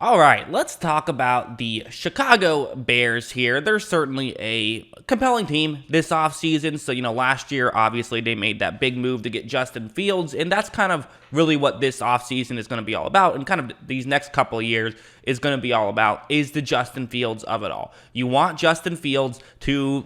All right, let's talk about the Chicago Bears here. They're certainly a compelling team this offseason. So, last year, obviously, they made that big move to get Justin Fields, and that's kind of really what this offseason is going to be all about, and kind of these next couple of years is going to be all about, is the Justin Fields of it all. You want Justin Fields to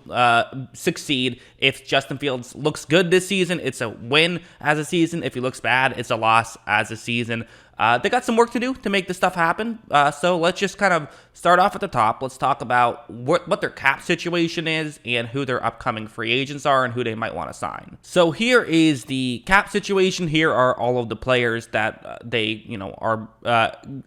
succeed. If Justin Fields looks good this season, it's a win as a season. If he looks bad, it's a loss as a season. They got some work to do to make this stuff happen. So let's just kind of start off at the top. Let's talk about what their cap situation is and who their upcoming free agents are and who they might want to sign. So here is the cap situation. Here are all of the players that they, are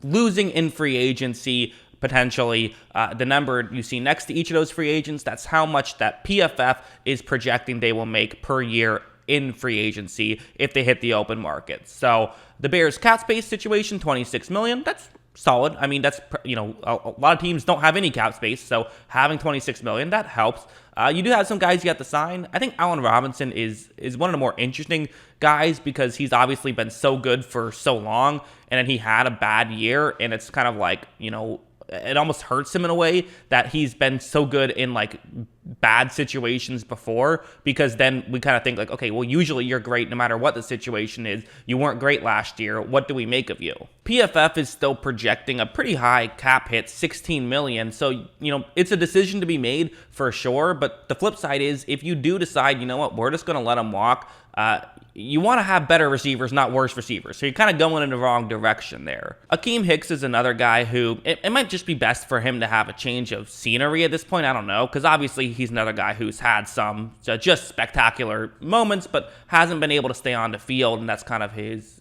losing in free agency. Potentially, the number you see next to each of those free agents, that's how much that PFF is projecting they will make per year in free agency if they hit the open market. So the Bears cap space situation, $26 million. That's solid. I mean, that's, a lot of teams don't have any cap space, so having $26 million, that helps. You do have some guys you have to sign. I think Allen Robinson is one of the more interesting guys because he's obviously been so good for so long, and then he had a bad year, and it's kind of like, it almost hurts him in a way that he's been so good in like bad situations before, because then we kind of think like, okay, well, usually you're great no matter what the situation is. You weren't great last year. What do we make of you? PFF is still projecting a pretty high cap hit, $16 million. So, it's a decision to be made for sure. But the flip side is if you do decide, we're just going to let him walk, you want to have better receivers, not worse receivers. So you're kind of going in the wrong direction there. Akeem Hicks is another guy who, it might just be best for him to have a change of scenery at this point. I don't know, because obviously he's another guy who's had some just spectacular moments, but hasn't been able to stay on the field, and that's kind of his,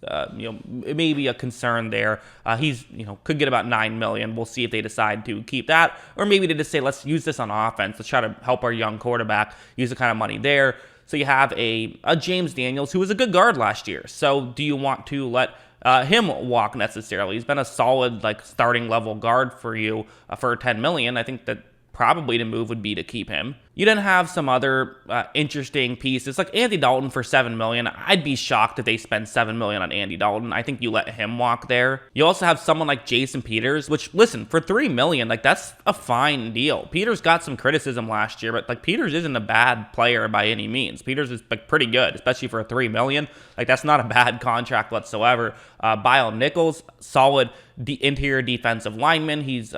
maybe a concern there. He's, could get about $9 million. We'll see if they decide to keep that, or maybe they just say, let's use this on offense. Let's try to help our young quarterback, use the kind of money there. So you have a James Daniels, who was a good guard last year. So do you want to let him walk necessarily? He's been a solid starting level guard for you for $10 million. I think that probably the move would be to keep him. You then have some other interesting pieces, like Andy Dalton for $7 million. I'd be shocked if they spend $7 million on Andy Dalton. I think you let him walk there. You also have someone like Jason Peters, which, listen, for $3 million, that's a fine deal. Peters got some criticism last year, but Peters isn't a bad player by any means. Peters is pretty good, especially for $3 million. That's not a bad contract whatsoever. Bile Nichols, solid interior defensive lineman. He's,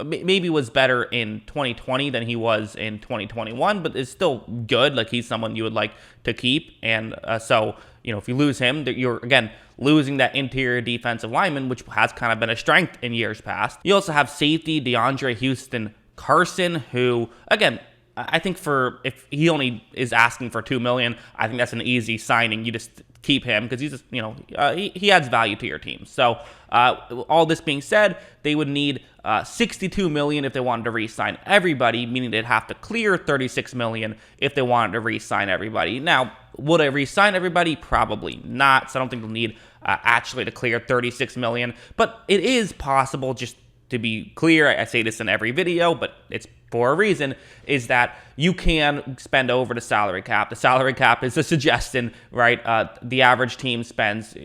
maybe was better in 2020 than he was in 2021, but is still good. He's someone you would like to keep. And so, if you lose him, you're, again, losing that interior defensive lineman, which has kind of been a strength in years past. You also have safety DeAndre Houston Carson, who, again, I think if he only is asking for $2 million, I think that's an easy signing. You just keep him because he's just, he adds value to your team. So all this being said, they would need $62 million if they wanted to re-sign everybody, meaning they'd have to clear $36 million if they wanted to re-sign everybody. Now, would I re-sign everybody? Probably not. So I don't think they'll need actually to clear $36 million. But it is possible, just to be clear, I say this in every video, but it's for a reason, is that you can spend over the salary cap. The salary cap is a suggestion, right? The average team spends,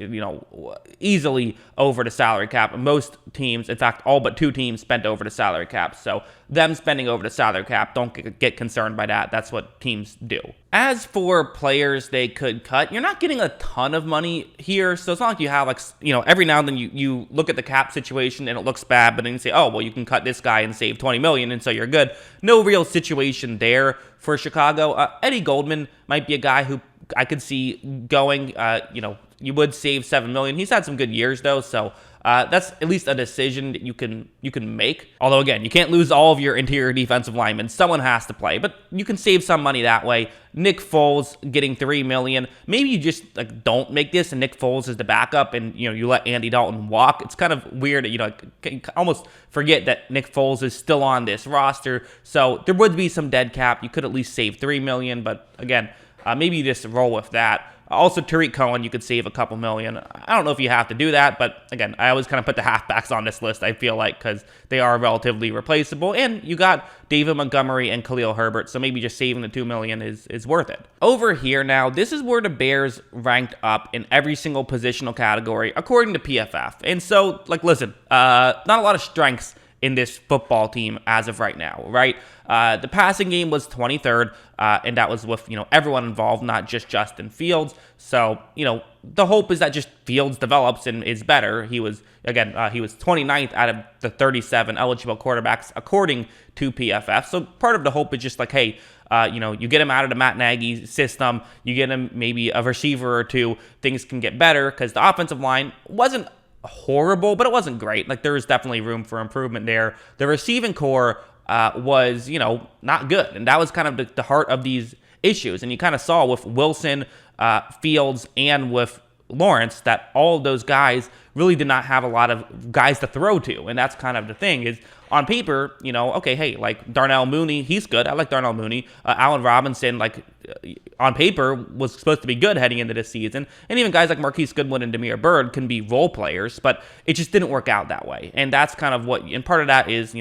easily over the salary cap. Most teams, in fact, all but 2 teams spent over the salary cap. So them spending over the salary cap, don't get concerned by that. That's what teams do. As for players they could cut, you're not getting a ton of money here. So it's not like you have, every now and then you look at the cap situation and it looks bad, but then you say, oh, well, you can cut this guy and save $20 million, and so you're good. No real situation there for Chicago. Eddie Goldman might be a guy who I could see going. You would save $7 million. He's had some good years though, so that's at least a decision that you can make. Although again, you can't lose all of your interior defensive linemen. Someone has to play, but you can save some money that way. Nick Foles getting $3 million. Maybe you just don't make this, and Nick Foles is the backup, and you let Andy Dalton walk. It's kind of weird that you almost forget that Nick Foles is still on this roster. So there would be some dead cap. You could at least save $3 million, but again, maybe you just roll with that. Also, Tariq Cohen, you could save a couple million. I don't know if you have to do that, but again, I always kind of put the halfbacks on this list, I feel like, because they are relatively replaceable. And you got David Montgomery and Khalil Herbert, so maybe just saving the $2 million is worth it. Over here now, this is where the Bears ranked up in every single positional category, according to PFF. And so, like, listen, not a lot of strengths in this football team as of right now, right? The passing game was 23rd, and that was with, everyone involved, not just Justin Fields. So, the hope is that just Fields develops and is better. He was 29th out of the 37 eligible quarterbacks, according to PFF. So part of the hope is just like, hey, you get him out of the Matt Nagy system, you get him maybe a receiver or two, things can get better, because the offensive line wasn't horrible, but it wasn't great. Like, there was definitely room for improvement there. The receiving core was, not good. And that was kind of the heart of these issues. And you kind of saw with Wilson, Fields, and with Lawrence that all of those guys really did not have a lot of guys to throw to. And that's kind of the thing is, on paper, okay, hey, like Darnell Mooney, he's good. I like Darnell Mooney. Allen Robinson, on paper, was supposed to be good heading into this season. And even guys like Marquise Goodwin and Damiere Byrd can be role players, but it just didn't work out that way. And that's kind of and part of that is,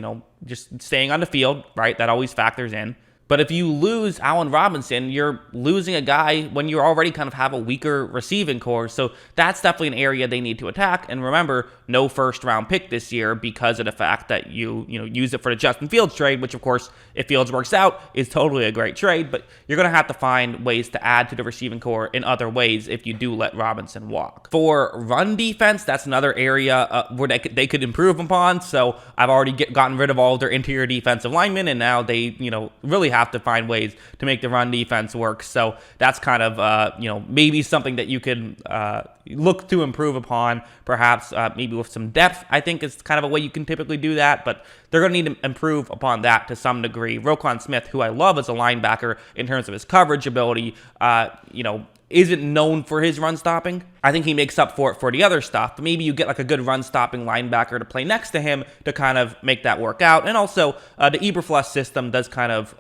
just staying on the field, right? That always factors in. But if you lose Allen Robinson, you're losing a guy when you already kind of have a weaker receiving core. So that's definitely an area they need to attack. And remember, no first-round pick this year because of the fact that you use it for the Justin Fields trade, which, of course, if Fields works out, is totally a great trade. But you're going to have to find ways to add to the receiving core in other ways if you do let Robinson walk. For run defense, that's another area where they could improve upon. So I've already gotten rid of all of their interior defensive linemen, and now they, really have to find ways to make the run defense work. So that's kind of, maybe something that you could look to improve upon, perhaps maybe with some depth. I think is kind of a way you can typically do that, but they're going to need to improve upon that to some degree. Roquan Smith, who I love as a linebacker in terms of his coverage ability, isn't known for his run stopping. I think he makes up for it for the other stuff, but maybe you get like a good run stopping linebacker to play next to him to kind of make that work out. And also the Eberflus system does kind of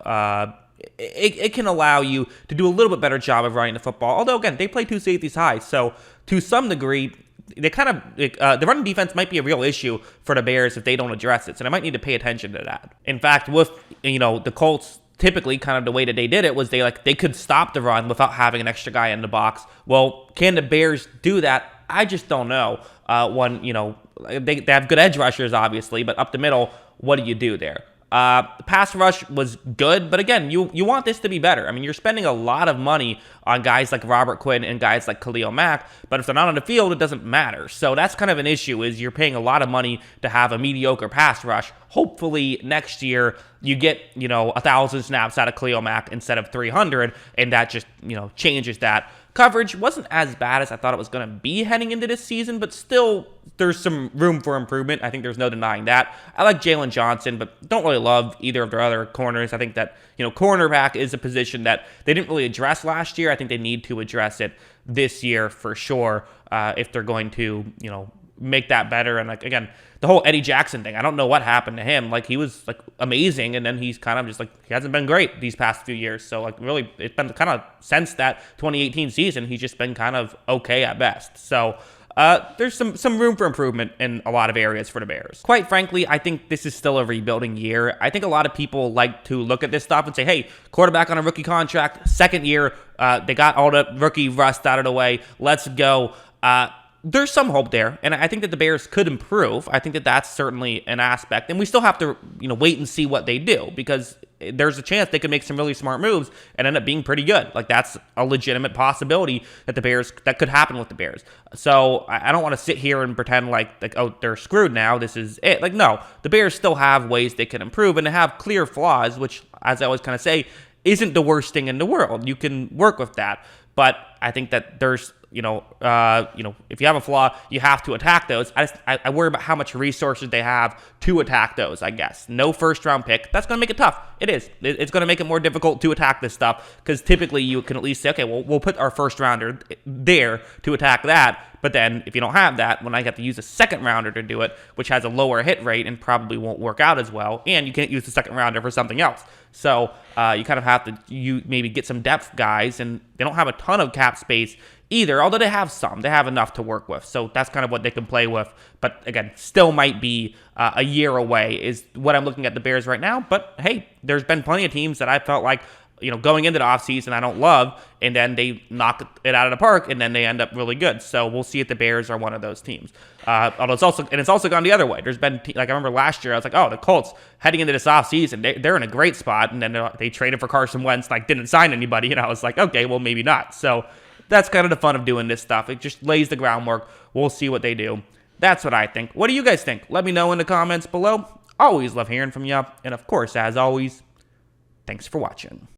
it can allow you to do a little bit better job of running the football. Although again, they play two safeties high, so to some degree, they kind of the running defense might be a real issue for the Bears if they don't address it. So they might need to pay attention to that. In fact, with the Colts, typically kind of the way that they did it was they could stop the run without having an extra guy in the box. Well, can the Bears do that? I just don't know. They have good edge rushers, obviously, but up the middle, what do you do there? The pass rush was good, but again, you want this to be better. I mean, you're spending a lot of money on guys like Robert Quinn and guys like Khalil Mack, but if they're not on the field, it doesn't matter. So that's kind of an issue, is you're paying a lot of money to have a mediocre pass rush. Hopefully next year you get, 1,000 snaps out of Khalil Mack instead of 300, and that just, changes that. Coverage wasn't as bad as I thought it was going to be heading into this season, but still, there's some room for improvement. I think there's no denying that. I like Jalen Johnson, but don't really love either of their other corners. I think that, cornerback is a position that they didn't really address last year. I think they need to address it this year for sure if they're going to, make that better. And again, the whole Eddie Jackson thing, I don't know what happened to him. He was amazing, and then he's kind of just he hasn't been great these past few years. So really, it's been kind of since that 2018 season, he's just been kind of okay at best. So there's some room for improvement in a lot of areas for the Bears. Quite frankly, I think this is still a rebuilding year. I think a lot of people like to look at this stuff and say, hey, quarterback on a rookie contract, second year, they got all the rookie rust out of the way, let's go. There's some hope there, and I think that the Bears could improve. I think that that's certainly an aspect, and we still have to, wait and see what they do, because there's a chance they could make some really smart moves and end up being pretty good. That's a legitimate possibility that could happen with the Bears. So I don't want to sit here and pretend oh, they're screwed now, this is it. No, the Bears still have ways they can improve, and they have clear flaws, which, as I always kind of say, isn't the worst thing in the world. You can work with that, but I think that there's if you have a flaw, you have to attack those. I worry about how much resources they have to attack those, I guess. No first-round pick. That's going to make it tough. It is. It's going to make it more difficult to attack this stuff, because typically you can at least say, okay, well, we'll put our first-rounder there to attack that. But then if you don't have that, when I have to use a second rounder to do it, which has a lower hit rate and probably won't work out as well, and you can't use the second rounder for something else. So you kind of have to maybe get some depth guys, and they don't have a ton of cap space either, although they have some. They have enough to work with. So that's kind of what they can play with. But again, still might be a year away is what I'm looking at the Bears right now. But hey, there's been plenty of teams that I felt like, going into the offseason I don't love, and then they knock it out of the park, and then they end up really good. So we'll see if the Bears are one of those teams. Although it's also gone the other way. There's been, like I remember last year, I was like, oh, the Colts heading into this offseason, they're in a great spot, and then they traded for Carson Wentz, didn't sign anybody, and I was like, okay, well, maybe not. So that's kind of the fun of doing this stuff. It just lays the groundwork. We'll see what they do. That's what I think. What do you guys think? Let me know in the comments below. Always love hearing from you. And of course, as always, thanks for watching.